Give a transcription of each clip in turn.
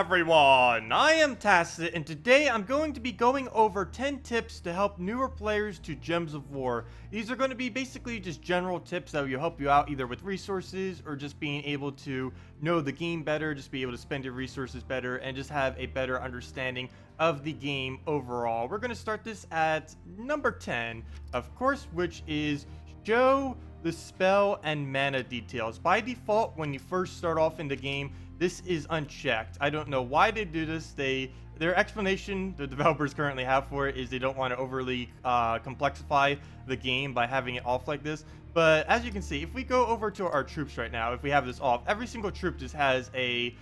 everyone, I am Tacet, and today I'm going to be going over 10 tips to help newer players to Gems of War. These are going to be basically just general tips that will help you out either with resources or just being able to know the game better, just be able to spend your resources better, and just have a better understanding of the game overall. We're going to start this at number 10, of course, which is show the spell and mana details. By default, when you first start off in the game, this is unchecked. I don't know why they do this. Their explanation the developers currently have for it is they don't want to overly complexify the game by having it off like this. But as you can see, if we go over to our troops right now, if we have this off, every single troop just has a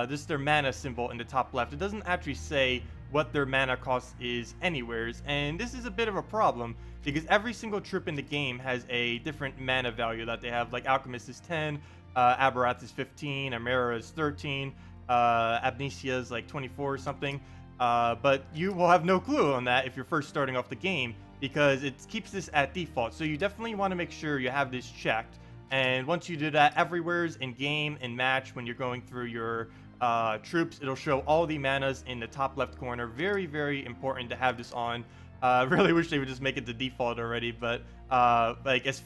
this is their mana symbol in the top left. It doesn't actually say what their mana cost is anywheres, and this is a bit of a problem because every single troop in the game has a different mana value that they have. Like Alchemist is 10, Aberrath is 15, Amara is 13, Amnesia is like 24 or something, but you will have no clue on that if you're first starting off the game because it keeps this at default. So you definitely want to make sure you have this checked, and once you do that, everywhere's in game and match when you're going through your troops, it'll show all the manas in the top left corner. Very, very important to have this on. Really wish they would just make it the default already, but like as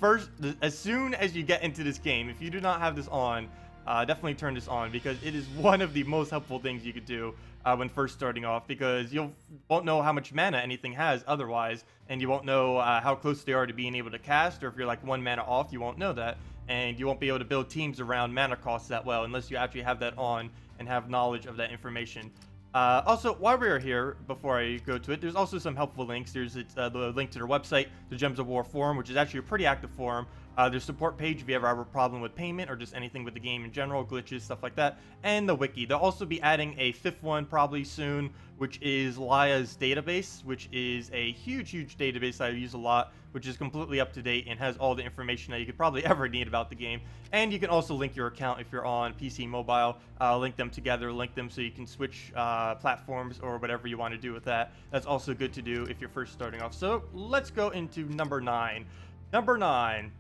soon as you get into this game, if you do not have this on, definitely turn this on because it is one of the most helpful things you could do when first starting off, because you won't know how much mana anything has otherwise, and you won't know how close they are to being able to cast, or if you're like one mana off, you won't know that, and you won't be able to build teams around mana costs that well unless you actually have that on and have knowledge of that information. Also, while we're here, before I go to it, there's also some helpful links. There's the link to their website, the Gems of War forum, which is actually a pretty active forum. Their support page if you ever have a problem with payment or just anything with the game in general, glitches, stuff like that, and the wiki. They'll also be adding a fifth one probably soon, which is Laya's database, which is a huge database I use a lot, which is completely up to date and has all the information that you could probably ever need about the game. And you can also link your account if you're on PC mobile, link them together, link them so you can switch platforms or whatever you want to do with that. That's also good to do if you're first starting off. So let's go into number 9. Number 9.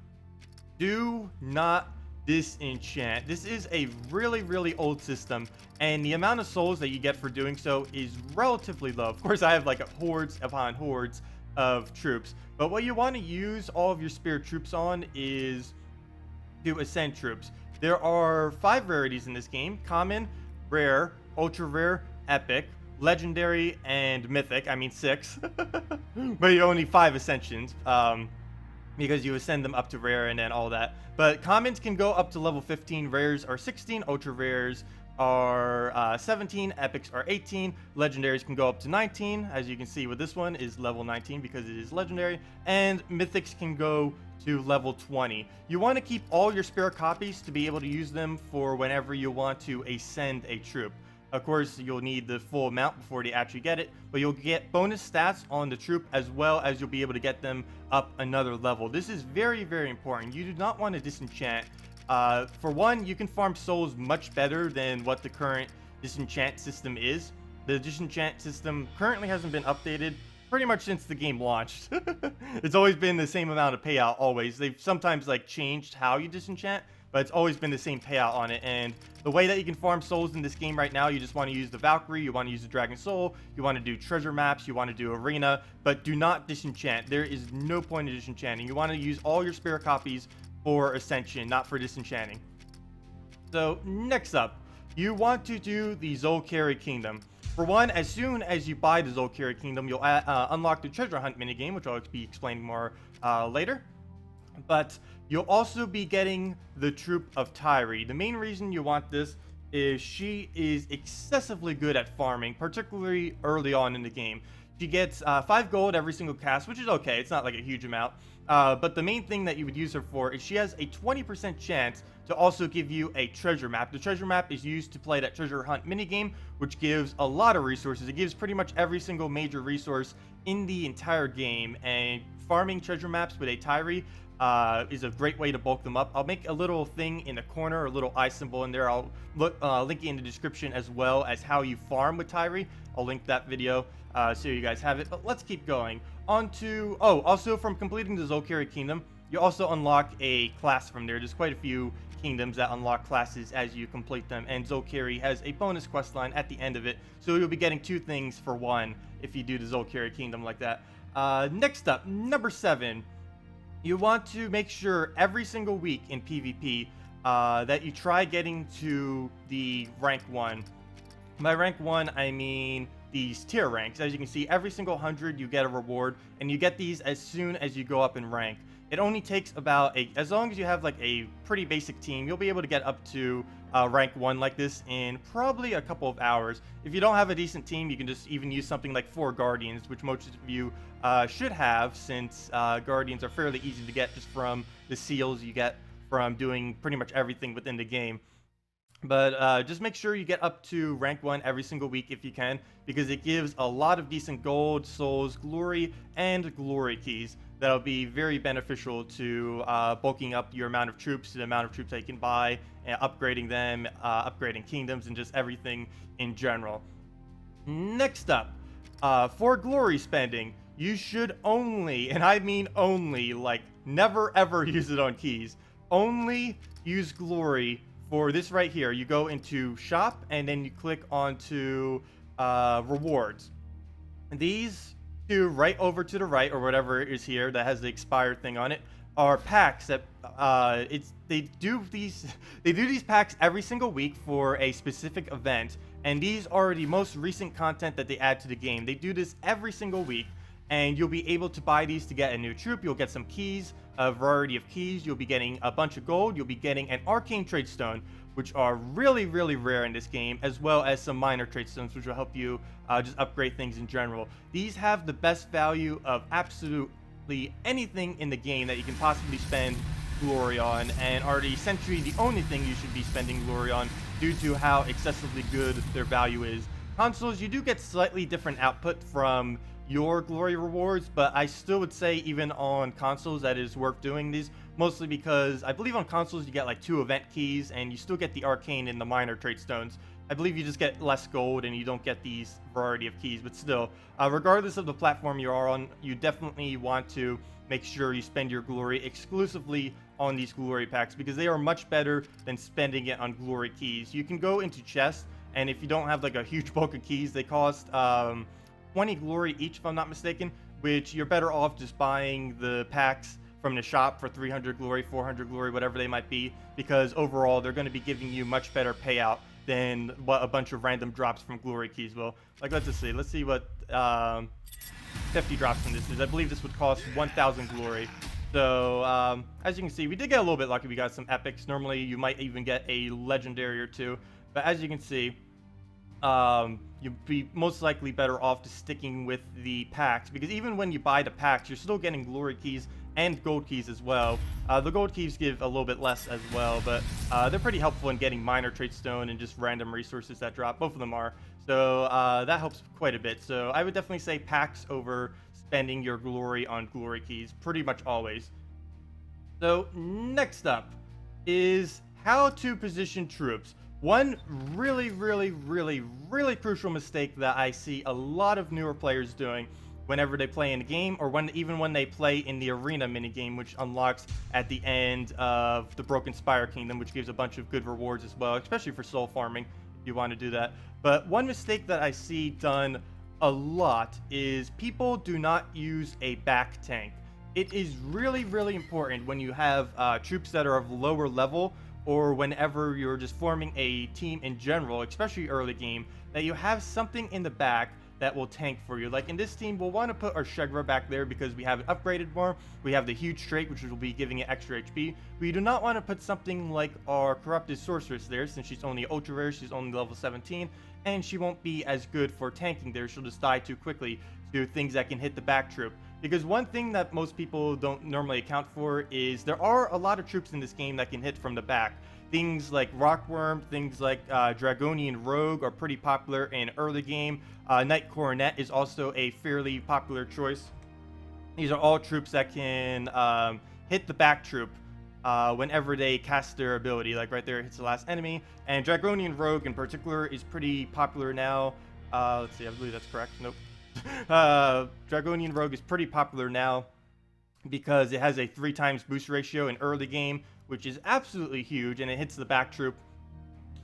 Do Not This Enchant. This is a really old system, and the amount of souls that you get for doing so is relatively low. Of course, I have like hordes upon hordes of troops, but what you want to use all of your spirit troops on is to ascend troops. There are 5 rarities in this game: common, rare, ultra rare, epic, legendary, and mythic. I mean 6 but you only 5 ascensions because you ascend them up to rare and then all that. But commons can go up to level 15, rares are 16, ultra rares are 17, epics are 18, legendaries can go up to 19, as you can see with this one is level 19 because it is legendary, and mythics can go to level 20. You want to keep all your spare copies to be able to use them for whenever you want to ascend a troop. Of course, you'll need the full amount before they actually get it, but you'll get bonus stats on the troop as well as you'll be able to get them up another level. This is very important. You do not want to disenchant. For one, you can farm souls much better than what the current disenchant system is. The disenchant system currently hasn't been updated pretty much since the game launched. It's always been the same amount of payout always. They've sometimes like changed how you disenchant, but it's always been the same payout on it. And the way that you can farm souls in this game right now, you just want to use the Valkyrie, you want to use the Dragon Soul, you want to do treasure maps, you want to do arena, but do not disenchant. There is no point in disenchanting. You want to use all your spare copies for ascension, not for disenchanting. So next up, you want to do the Zolkari Kingdom. For one, as soon as you buy the Zolkari Kingdom, you'll unlock the treasure hunt minigame, which I'll be explaining more later. But you'll also be getting the troop of Tyri. The main reason you want this is she is excessively good at farming, particularly early on in the game. She gets 5 gold every single cast, which is okay. It's not like a huge amount. But the main thing that you would use her for is she has a 20% chance to also give you a treasure map. The treasure map is used to play that treasure hunt minigame, which gives a lot of resources. It gives pretty much every single major resource in the entire game, and farming treasure maps with a Tyri is a great way to bulk them up. I'll make a little thing in the corner, a little eye symbol in there. I'll link it in the description as well as how you farm with Tyri. I'll link that video so you guys have it. But let's keep going. On to, also from completing the Zolkari Kingdom, you also unlock a class from there. There's quite a few kingdoms that unlock classes as you complete them, and Zolkiri has a bonus quest line at the end of it, so you'll be getting 2 things for 1 if you do the Zolkiri kingdom like that. Next up, number 7, you want to make sure every single week in PvP that you try getting to the rank 1. By rank 1, I mean these tier ranks. As you can see, every single 100 you get a reward, and you get these as soon as you go up in rank. It only takes about as long as you have like a pretty basic team, you'll be able to get up to rank 1 like this in probably a couple of hours. If you don't have a decent team, you can just even use something like 4 Guardians, which most of you should have, since Guardians are fairly easy to get just from the seals you get from doing pretty much everything within the game. But just make sure you get up to rank 1 every single week if you can, because it gives a lot of decent gold, souls, glory, and glory keys that'll be very beneficial to bulking up your amount of troops, the amount of troops that you can buy, and upgrading them, upgrading kingdoms, and just everything in general. Next up, for glory spending, you should only, and I mean only, like never ever use it on keys, only use glory for this right here. You go into shop and then you click onto rewards. These 2 right over to the right, or whatever is here that has the expired thing on it, are packs that they do these packs every single week for a specific event, and these are the most recent content that they add to the game. They do this every single week, and you'll be able to buy these to get a new troop. You'll get some keys, a variety of keys. You'll be getting a bunch of gold. You'll be getting an arcane trade stone, which are really, really rare in this game, as well as some minor trade stones, which will help you just upgrade things in general. These have the best value of absolutely anything in the game that you can possibly spend glory on, and are essentially the only thing you should be spending glory on due to how excessively good their value is. Consoles, you do get slightly different output from your glory rewards, but I still would say even on consoles that is worth doing these, mostly because I believe on consoles you get like 2 event keys and you still get the arcane and the minor trade stones. I believe you just get less gold and you don't get these variety of keys, but still, regardless of the platform you are on, you definitely want to make sure you spend your glory exclusively on these glory packs, because they are much better than spending it on glory keys. You can go into chests, and if you don't have like a huge bulk of keys, they cost 20 glory each, if I'm not mistaken, which you're better off just buying the packs from the shop for 300 glory, 400 glory, whatever they might be, because overall they're going to be giving you much better payout than what a bunch of random drops from glory keys will. Like, let's see what 50 drops from this is. I believe this would cost 1,000 glory. So as you can see, we did get a little bit lucky. We got some epics. Normally you might even get a legendary or 2, but as you can see, you'd be most likely better off just sticking with the packs, because even when you buy the packs, you're still getting glory keys and gold keys as well. The gold keys give a little bit less as well, but they're pretty helpful in getting minor trade stone and just random resources that drop. Both of them are. So that helps quite a bit. So I would definitely say packs over spending your glory on glory keys pretty much always. So next up is how to position troops. One really crucial mistake that I see a lot of newer players doing whenever they play in a game, or even when they play in the arena minigame, which unlocks at the end of the Broken Spire Kingdom, which gives a bunch of good rewards as well, especially for soul farming if you want to do that. But one mistake that I see done a lot is people do not use a back tank. It is really important when you have troops that are of lower level, or whenever you're just forming a team in general, especially early game, that you have something in the back that will tank for you. Like in this team, we'll want to put our Shegra back there because we have it upgraded more. We have the huge trait, which will be giving it extra HP. We do not want to put something like our Corrupted Sorceress there, since she's only ultra rare, she's only level 17, and she won't be as good for tanking there. She'll just die too quickly to things that can hit the back troop. Because one thing that most people don't normally account for is there are a lot of troops in this game that can hit from the back. Things like Rockworm, things like Dragonian Rogue are pretty popular in early game. Knight Coronet is also a fairly popular choice. These are all troops that can hit the back troop whenever they cast their ability. Like right there, it hits the last enemy. And Dragonian Rogue in particular is pretty popular now. Let's see, I believe that's correct. Nope. Dragonian Rogue is pretty popular now because it has a 3 times boost ratio in early game, which is absolutely huge, and it hits the back troop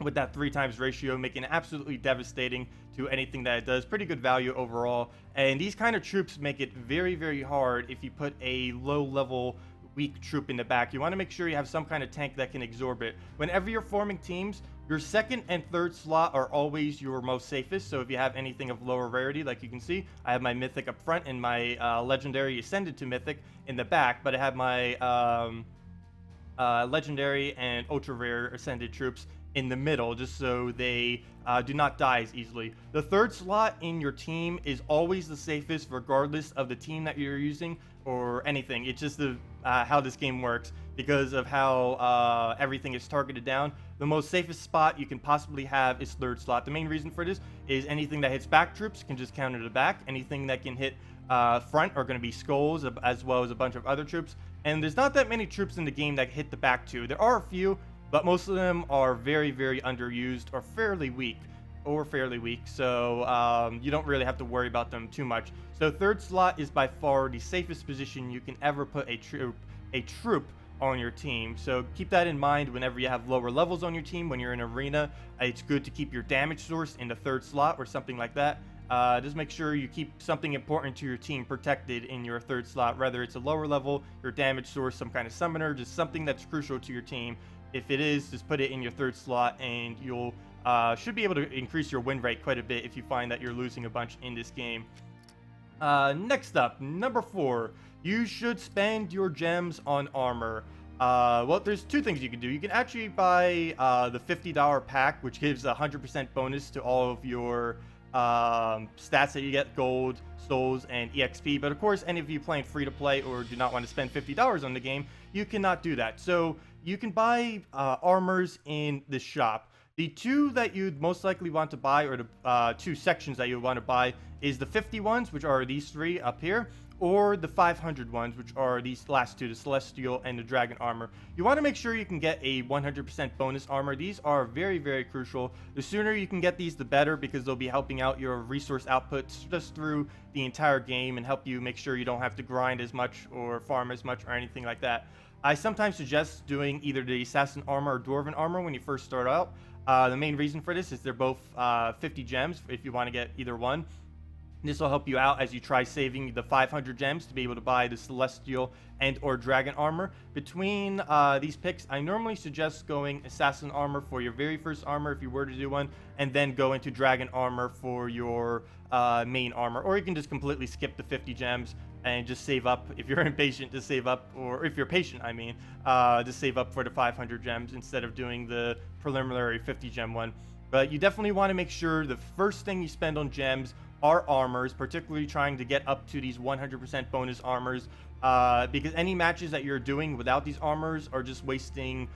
with that 3 times ratio, making it absolutely devastating to anything that it does. Pretty good value overall. And these kind of troops make it very, very hard if you put a low level weak troop in the back. You want to make sure you have some kind of tank that can absorb it. Whenever you're forming teams, your second and third slot are always your most safest. So if you have anything of lower rarity, like you can see, I have my mythic up front and my legendary ascended to mythic in the back, but I have my legendary and ultra rare ascended troops in the middle, just so they do not die as easily. The third slot in your team is always the safest, regardless of the team that you're using or anything. It's just how this game works, because of how everything is targeted down. The most safest spot you can possibly have is third slot. The main reason for this is anything that hits back troops can just counter to back. Anything that can hit front are going to be skulls, as well as a bunch of other troops. And there's not that many troops in the game that hit the back too. There are a few, but most of them are very, very underused or fairly weak. So you don't really have to worry about them too much. So third slot is by far the safest position you can ever put a troop on your team. So keep that in mind whenever you have lower levels on your team. When you're in arena, it's good to keep your damage source in the third slot or something like that. Just make sure you keep something important to your team protected in your third slot, whether it's a lower level, your damage source, some kind of summoner, just something that's crucial to your team. If it is, just put it in your third slot, and you'll should be able to increase your win rate quite a bit if you find that you're losing a bunch in this game. Next up, number 4, you should spend your gems on armor. Well, there's 2 things you can do. You can actually buy the $50 pack, which gives a 100% bonus to all of your stats that you get: gold, souls, and EXP. But of course, any of you playing free to play or do not want to spend $50 on the game, you cannot do that. So you can buy armors in the shop. The 2 that you'd most likely want to buy, or the 2 sections that you want to buy, is the 50 ones, which are these 3 up here, or the 500 ones, which are these last 2, the Celestial and the Dragon armor. You want to make sure you can get a 100% bonus armor. These are very, very crucial. The sooner you can get these, the better, because they'll be helping out your resource outputs just through the entire game and help you make sure you don't have to grind as much or farm as much or anything like that. I sometimes suggest doing either the Assassin armor or Dwarven armor when you first start out. The main reason for this is they're both 50 gems if you want to get either one. This will help you out as you try saving the 500 gems to be able to buy the Celestial and or Dragon armor. Between these picks, I normally suggest going Assassin armor for your very first armor if you were to do one, and then go into Dragon armor for your main armor. Or you can just completely skip the 50 gems and just save up. If you're impatient, to save up, or if you're patient, I mean, just save up for the 500 gems instead of doing the preliminary 50 gem one. But you definitely want to make sure the first thing you spend on gems are armors, particularly trying to get up to these 100% bonus armors, because any matches that you're doing without these armors are just wasting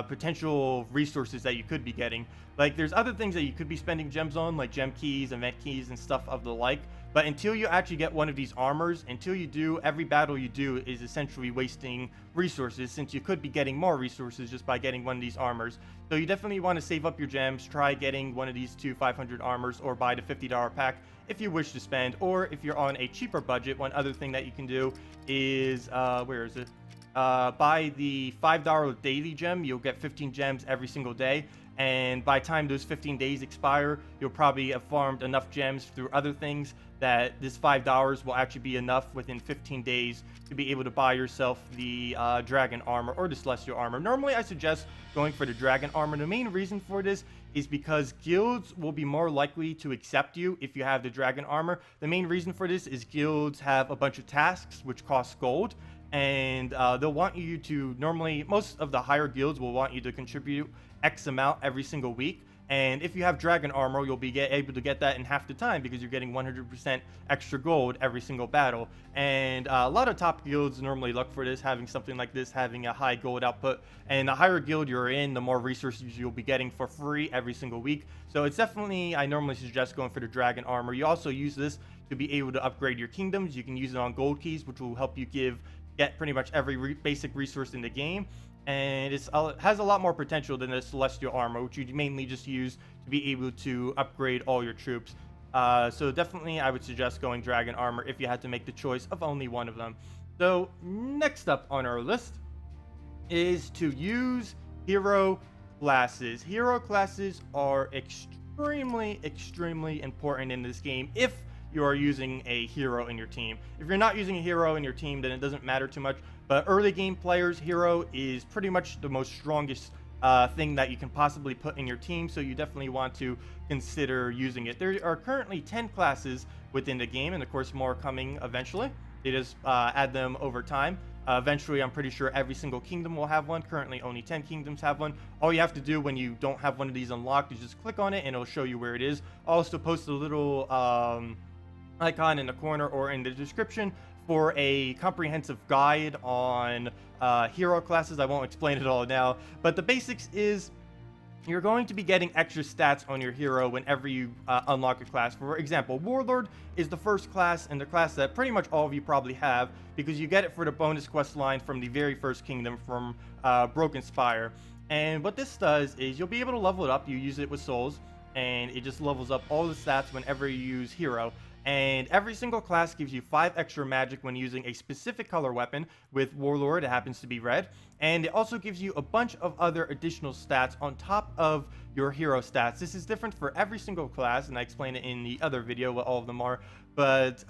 potential resources that you could be getting. Like, there's other things that you could be spending gems on, like gem keys, event keys, and stuff of the like, but until you actually get one of these armors, until you do, every battle you do is essentially wasting resources, since you could be getting more resources just by getting one of these armors. So you definitely want to save up your gems, try getting one of these 2 500 armors, or buy the $50 pack if you wish to spend. Or if you're on a cheaper budget, one other thing that you can do is, where is it? Buy the $5 daily gem. You'll get 15 gems every single day. And by the time those 15 days expire, you'll probably have farmed enough gems through other things that this $5 will actually be enough within 15 days to be able to buy yourself the Dragon armor or the Celestial armor. Normally, I suggest going for the Dragon armor. The main reason for this is because guilds will be more likely to accept you if you have the Dragon armor. The main reason for this is guilds have a bunch of tasks which cost gold, and they'll want you to, normally, most of the higher guilds will want you to contribute X amount every single week. And if you have Dragon armor, you'll be able to get that in half the time, because you're getting 100% extra gold every single battle. And a lot of top guilds normally look for this, having something like this, having a high gold output. And the higher guild you're in, the more resources you'll be getting for free every single week. So it's definitely, I normally suggest going for the Dragon armor. You also use this to be able to upgrade your kingdoms. You can use it on gold keys, which will help you get pretty much every basic resource in the game. And it has a lot more potential than the Celestial armor, which you mainly just use to be able to upgrade all your troops. So definitely I would suggest going Dragon armor if you had to make the choice of only one of them. So next up on our list, is to use hero classes. Hero classes are extremely important in this game if you are using a hero in your team. If you're not using a hero in your team, then it doesn't matter too much. But early game players, hero is pretty much the most strongest thing that you can possibly put in your team, so you definitely want to consider using it. There are currently 10 classes within the game, and of course more coming eventually. They just add them over time. Eventually, I'm pretty sure every single kingdom will have one. Currently, only 10 kingdoms have one. All you have to do when you don't have one of these unlocked is just click on it, and it'll show you where it is. I'll also post a little icon in the corner or in the description for a comprehensive guide on hero classes. I won't explain it all now, but the basics is you're going to be getting extra stats on your hero whenever you unlock a class. For example, Warlord is the first class, and the class that pretty much all of you probably have, because you get it for the bonus quest line from the very first kingdom from Broken Spire. And what this does is you'll be able to level it up. You use it with souls, and it just levels up all the stats whenever you use hero. And every single class gives you 5 extra magic when using a specific color weapon. With Warlord, it happens to be red. And it also gives you a bunch of other additional stats on top of your hero stats. This is different for every single class, and I explained it in the other video what all of them are. But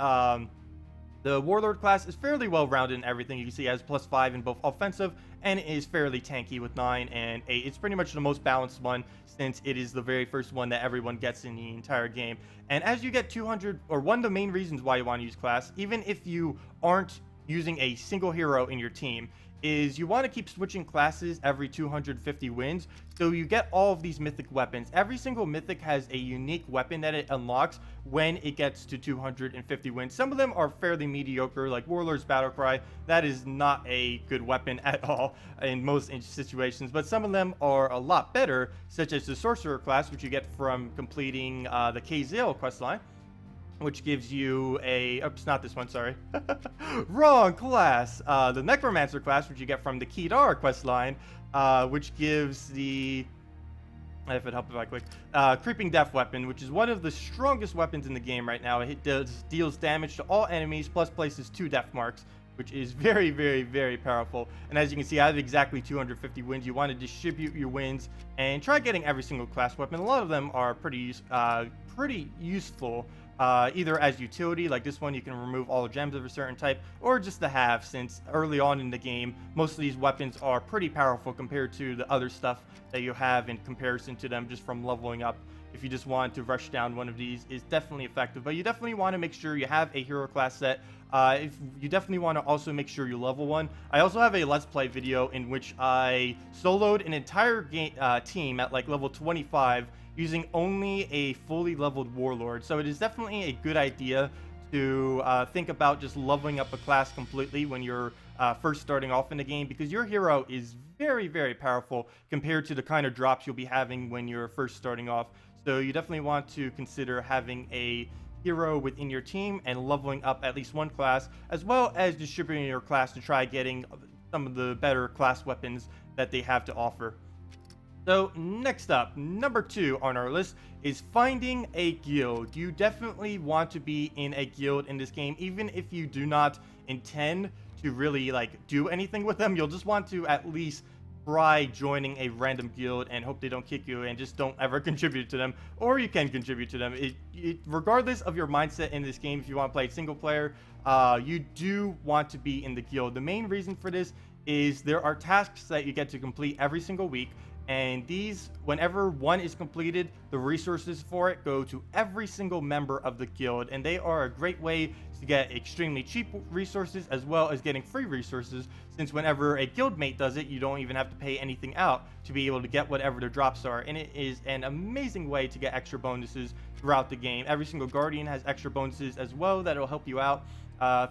the Warlord class is fairly well-rounded in everything. You can see it has +5 in both offensive, and it is fairly tanky with 9 and 8. It's pretty much the most balanced one, since it is the very first one that everyone gets in the entire game. And as you get 200, or one of the main reasons why you want to use class, even if you aren't using a single hero in your team, is you want to keep switching classes every 250 wins, so you get all of these mythic weapons. Every single mythic has a unique weapon that it unlocks when it gets to 250 wins. Some of them are fairly mediocre, like Warlord's Battlecry. That is not a good weapon at all in most situations, but some of them are a lot better, such as the Sorcerer class, which you get from completing the Kazale questline, which gives you a, oops, not this one, sorry. Wrong class. The Necromancer class, which you get from the Kedar questline, which gives the, if it helps if I click, Creeping Death weapon, which is one of the strongest weapons in the game right now. It deals damage to all enemies, plus places 2 death marks, which is very powerful. And as you can see, I have exactly 250 wins. You want to distribute your wins and try getting every single class weapon. A lot of them are pretty useful. Either as utility, like this one, you can remove all gems of a certain type, or just to have, since early on in the game, most of these weapons are pretty powerful compared to the other stuff that you have in comparison to them just from leveling up. If you just want to rush down one of these, is definitely effective, but you definitely want to make sure you have a hero class set. If you definitely want to also make sure you level one. I also have a let's play video in which I soloed an entire game team at like level 25 using only a fully leveled Warlord. So it is definitely a good idea to think about just leveling up a class completely when you're first starting off in the game, because your hero is very powerful compared to the kind of drops you'll be having when you're first starting off. So you definitely want to consider having a hero within your team and leveling up at least one class, as well as distributing your class to try getting some of the better class weapons that they have to offer. So next up, number 2 on our list is finding a guild. You definitely want to be in a guild in this game, even if you do not intend to really like do anything with them. You'll just want to at least try joining a random guild and hope they don't kick you, and just don't ever contribute to them, or you can contribute to them. Regardless of your mindset in this game, if you want to play single player, you do want to be in the guild. The main reason for this is there are tasks that you get to complete every single week, and these, whenever one is completed, the resources for it go to every single member of the guild, and they are a great way to get extremely cheap resources as well as getting free resources, since whenever a guild mate does it, you don't even have to pay anything out to be able to get whatever the drops are. And it is an amazing way to get extra bonuses throughout the game. Every single guardian has extra bonuses as well that'll help you out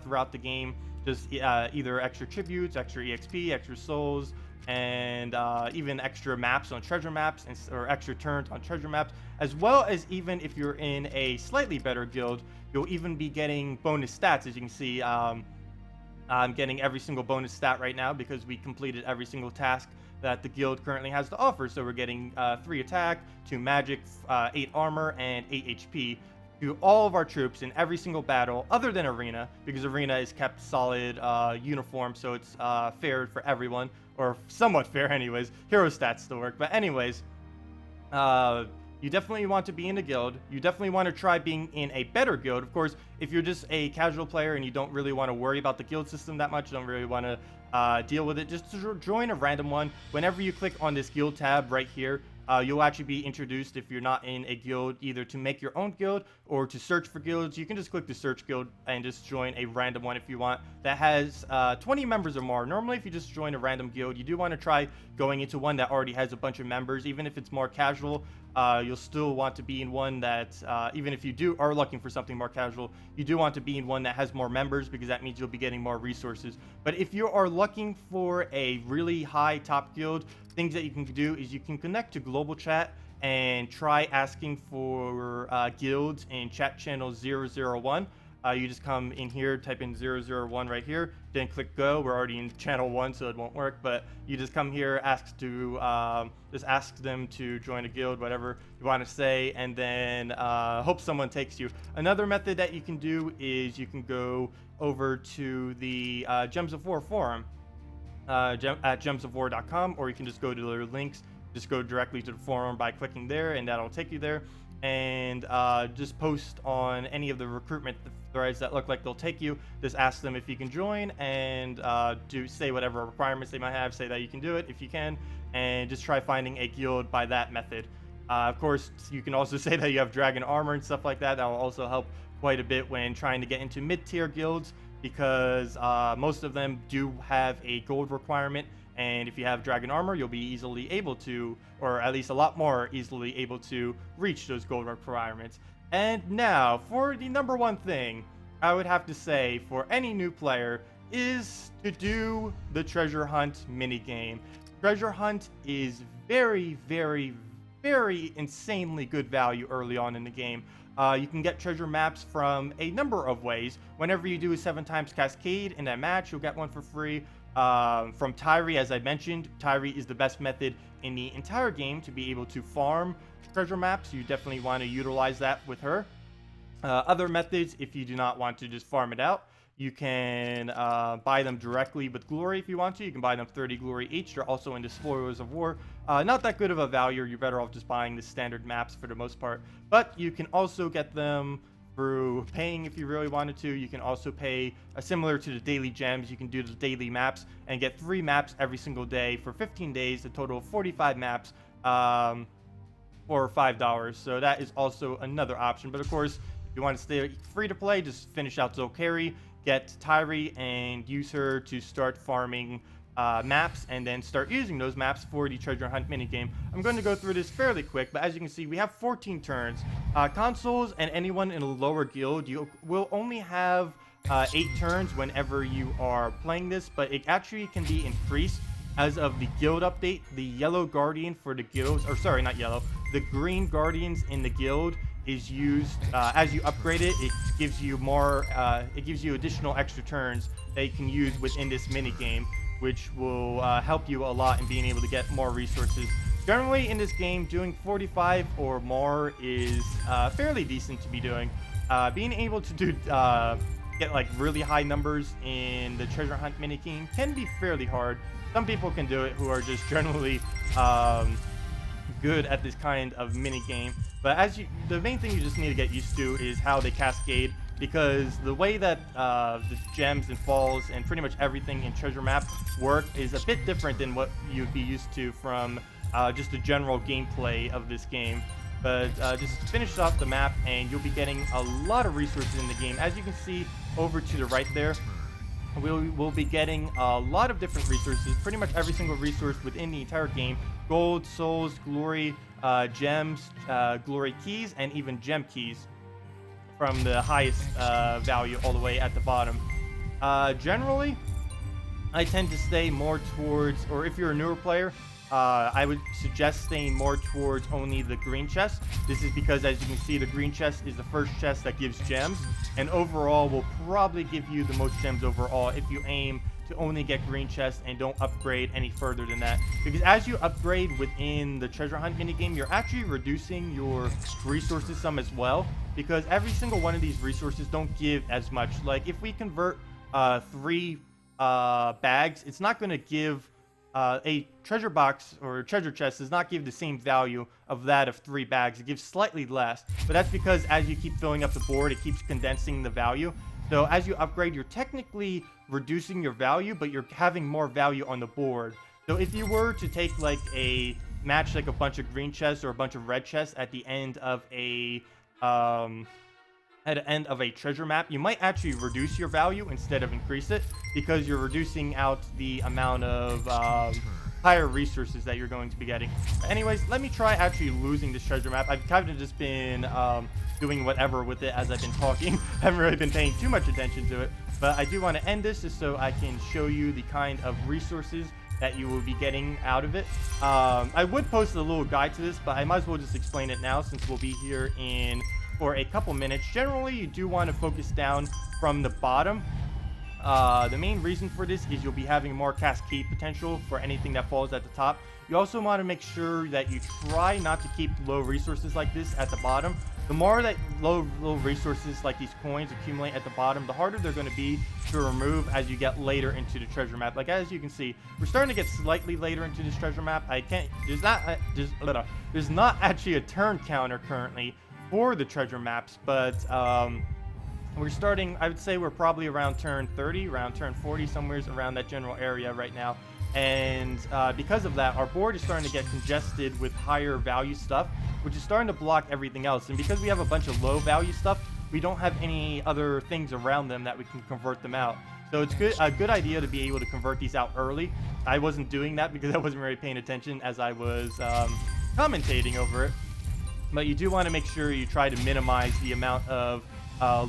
throughout the game. Just either extra tributes, extra EXP, extra souls, and even extra maps on treasure maps, or extra turns on treasure maps, as well as even if you're in a slightly better guild, you'll even be getting bonus stats. As you can see, I'm getting every single bonus stat right now because we completed every single task that the guild currently has to offer. So we're getting 3 attack, 2 magic, 8 armor, and 8 HP to all of our troops in every single battle, other than Arena, because Arena is kept solid uniform, so it's fair for everyone. or somewhat fair anyways. Hero stats still work, but anyways, you definitely want to be in a guild. You definitely want to try being in a better guild. Of course, if you're just a casual player and you don't really want to worry about the guild system that much, don't really want to deal with it, just join a random one. Whenever you click on this guild tab right here, you'll actually be introduced, if you're not in a guild, either to make your own guild or to search for guilds. You can just click the search guild and just join a random one if you want that has 20 members or more. Normally, if you just join a random guild, you do want to try going into one that already has a bunch of members. Even if it's more casual, you'll still want to be in one that, even if you are looking for something more casual, you do want to be in one that has more members, because that means you'll be getting more resources. But if you are looking for a really high top guild, things that you can do is you can connect to global chat and try asking for guilds in chat channel 001. You just come in here, type in 001 right here, then click go. We're already in channel 1, so it won't work, but you just come here, just ask them to join a guild, whatever you want to say, and then hope someone takes you. Another method that you can do is you can go over to the Gems of War forum at gemsofwar.com, or you can just go to their links. Just go directly to the forum by clicking there, and that'll take you there. And just post on any of the recruitment threads that look like they'll take you. Just ask them if you can join, and say whatever requirements they might have. Say that you can do it if you can, and just try finding a guild by that method. Of course, you can also say that you have dragon armor and stuff like that. That will also help quite a bit when trying to get into mid-tier guilds, because most of them do have a gold requirement. And if you have dragon armor, you'll be easily able to, or at least a lot more easily able to, reach those gold requirements. And now, for the number one thing, I would have to say for any new player is to do the treasure hunt minigame. Treasure hunt is very, very, very insanely good value early on in the game. You can get treasure maps from a number of ways. Whenever you do a 7x cascade in that match, you'll get one for free. From Tyree, as I mentioned, Tyree is the best method in the entire game to be able to farm treasure maps. You definitely want to utilize that with her. Other methods, if you do not want to just farm it out, you can buy them directly with glory if you want to. You can buy them 30 glory each. They're also in the Spoilers of War. Not that good of a value. You're better off just buying the standard maps for the most part. But you can also get them through paying if you really wanted to. You can also pay similar to the daily gems. You can do the daily maps and get 3 maps every single day for 15 days, a total of 45 maps for $5. So that is also another option. But of course, if you want to stay free to play, just finish out Zolkari, get Tyree, and use her to start farming maps, and then start using those maps for the treasure hunt minigame. I'm going to go through this fairly quick, but as you can see, we have 14 turns. Consoles and anyone in a lower guild, you will only have 8 turns whenever you are playing this, but it actually can be increased as of the guild update. The yellow guardian for the guilds, or sorry, not yellow, the green guardians in the guild is used as you upgrade it. It gives you more, it gives you additional extra turns that you can use within this minigame, which will help you a lot in being able to get more resources. Generally in this game, doing 45 or more is fairly decent to be doing. Being able to do get like really high numbers in the treasure hunt minigame can be fairly hard. Some people can do it who are just generally good at this kind of minigame. But the main thing you just need to get used to is how they cascade, because the way that the gems and falls and pretty much everything in treasure map work is a bit different than what you'd be used to from just the general gameplay of this game. But just finish off the map and you'll be getting a lot of resources in the game. As you can see over to the right there, we'll be getting a lot of different resources, pretty much every single resource within the entire game. Gold, souls, glory, gems, glory keys, and even gem keys, from the highest value all the way at the bottom. Generally, I tend to stay more towards, or if you're a newer player, I would suggest staying more towards only the green chest. This is because, as you can see, the green chest is the first chest that gives gems, and overall will probably give you the most gems overall if you aim to only get green chests and don't upgrade any further than that. Because as you upgrade within the treasure hunt minigame, you're actually reducing your resources some as well, because every single one of these resources don't give as much. Like if we convert 3 bags, it's not going to give a treasure box or treasure chest does not give the same value of that of 3 bags. It gives slightly less, but that's because as you keep filling up the board, it keeps condensing the value. So as you upgrade, you're technically reducing your value, but you're having more value on the board. So if you were to take like a match, like a bunch of green chests or a bunch of red chests at the end of a treasure map, you might actually reduce your value instead of increase it, because you're reducing out the amount of higher resources that you're going to be getting. But anyways, let me try actually losing this treasure map. I've kind of just been doing whatever with it as I've been talking. I haven't really been paying too much attention to it, but I do want to end this just so I can show you the kind of resources that you will be getting out of it. I would post a little guide to this, but I might as well just explain it now since we'll be here for a couple minutes. Generally, you do want to focus down from the bottom. The main reason for this is you'll be having more cascade potential for anything that falls at the top. You also want to make sure that you try not to keep low resources like this at the bottom. The more that low resources like these coins accumulate at the bottom, the harder they're going to be to remove as you get later into the treasure map. Like as you can see, we're starting to get slightly later into this treasure map. There's not actually a turn counter currently for the treasure maps, but we're starting, I would say we're probably around turn 30, around turn 40, somewhere around that general area right now. And because of that, our board is starting to get congested with higher value stuff, which is starting to block everything else. And because we have a bunch of low value stuff, we don't have any other things around them that we can convert them out. So it's a good idea to be able to convert these out early. I wasn't doing that because I wasn't really paying attention as I was commentating over it. But you do want to make sure you try to minimize the amount of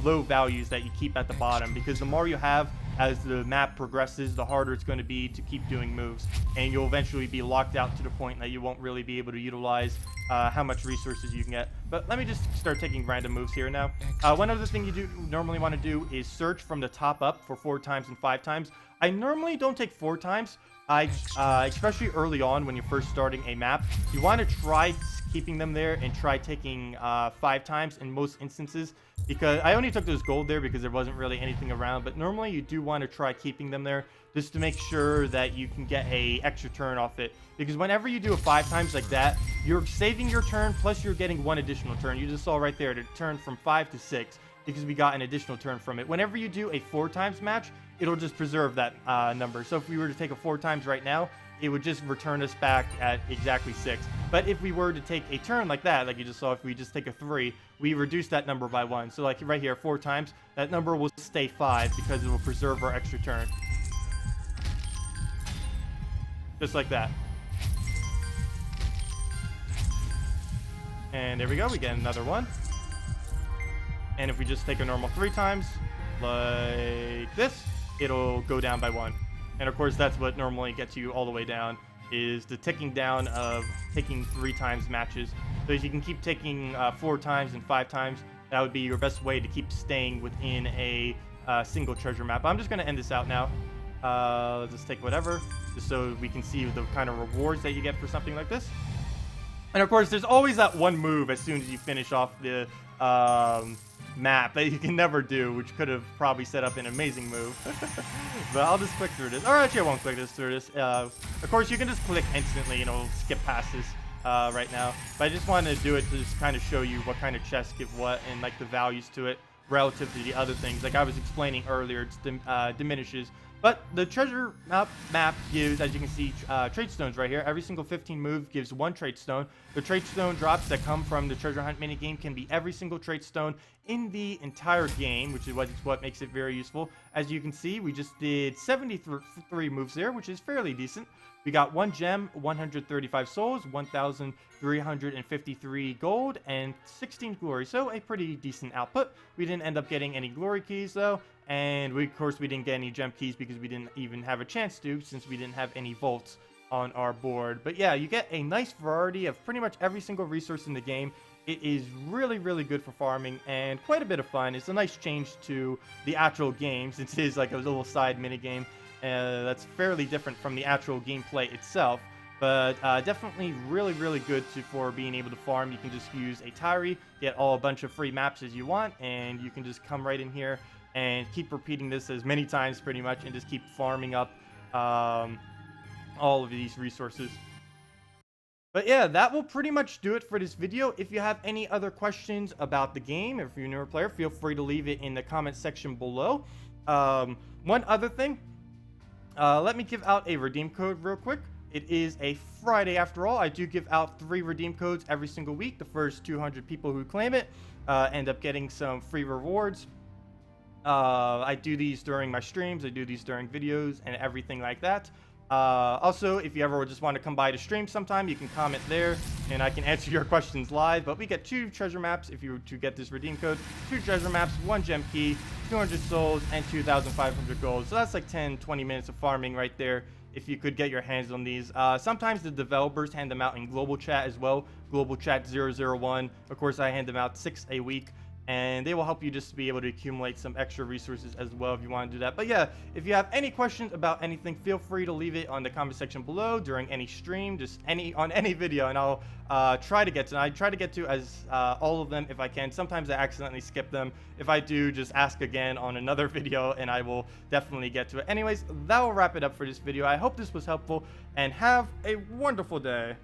low values that you keep at the bottom, because the more you have as the map progresses, the harder it's going to be to keep doing moves, and you'll eventually be locked out to the point that you won't really be able to utilize how much resources you can get. But let me just start taking random moves here now. One other thing you do normally want to do is search from the top up for 4 times and 5 times. I normally don't take 4 times. Especially early on when you're first starting a map, you want to try keeping them there and try taking 5 times in most instances, because I only took those gold there because there wasn't really anything around, but normally you do want to try keeping them there just to make sure that you can get a extra turn off it, because whenever you do a 5 times like that, you're saving your turn plus you're getting 1 additional turn. You just saw right there to turn from 5 to 6 because we got an additional turn from it. Whenever you do a 4 times match, it'll just preserve that number. So if we were to take a 4 times right now, it would just return us back at exactly 6. But if we were to take a turn like that, like you just saw, if we just take a 3, we reduce that number by 1. So like right here, 4 times, that number will stay 5 because it will preserve our extra turn. Just like that. And there we go, we get another one. And if we just take a normal 3 times, like this, it'll go down by 1. And of course, that's what normally gets you all the way down, is the ticking down of taking 3 times matches. So if you can keep taking 4 times and 5 times, that would be your best way to keep staying within a single treasure map. I'm just going to end this out now. Let's just take whatever, just so we can see the kind of rewards that you get for something like this. And of course, there's always that one move as soon as you finish off the map that you can never do, which could have probably set up an amazing move. But I'll just click through this. Or actually, I won't click through this. Of course, you can just click instantly, and it'll skip past this right now. But I just wanted to do it to just kind of show you what kind of chests give what and like the values to it relative to the other things. Like I was explaining earlier, it diminishes. But the treasure map gives, as you can see, trade stones right here. Every single 15 move gives 1 trade stone. The trade stone drops that come from the treasure hunt minigame can be every single trade stone in the entire game, which is what makes it very useful. As you can see, we just did 73 moves there, which is fairly decent. We got 1 gem, 135 souls, 1,353 gold, and 16 glory. So a pretty decent output. We didn't end up getting any glory keys though. And of course, we didn't get any gem keys because we didn't even have a chance to, since we didn't have any vaults on our board. But yeah, you get a nice variety of pretty much every single resource in the game. It is really, really good for farming and quite a bit of fun. It's a nice change to the actual game, since it is like a little side minigame. That's fairly different from the actual gameplay itself. But definitely really, really good for being able to farm. You can just use a Tyree, get a bunch of free maps as you want, and you can just come right in here and keep repeating this as many times pretty much, and just keep farming up all of these resources. But yeah, that will pretty much do it for this video. If you have any other questions about the game, if you're a newer player, feel free to leave it in the comment section below. One other thing, let me give out a redeem code real quick. It is a Friday after all. I do give out 3 redeem codes every single week. The first 200 people who claim it end up getting some free rewards. I do these during my streams. I do these during videos and everything like that. Also, if you ever just want to come by to stream sometime, you can comment there and I can answer your questions live. But we get 2 treasure maps if you were to get this redeem code. 2 treasure maps, 1 gem key, 200 souls, and 2,500 gold. So that's like 10-20 minutes of farming right there if you could get your hands on these. Sometimes the developers hand them out in global chat as well. Global chat 001. Of course, I hand them out 6 a week. And they will help you just to be able to accumulate some extra resources as well if you want to do that. But yeah, if you have any questions about anything, feel free to leave it on the comment section below during any stream, just on any video, and I'll try to get to. I try to get to as all of them if I can. Sometimes I accidentally skip them. If I do, just ask again on another video, and I will definitely get to it. Anyways, that will wrap it up for this video. I hope this was helpful, and have a wonderful day.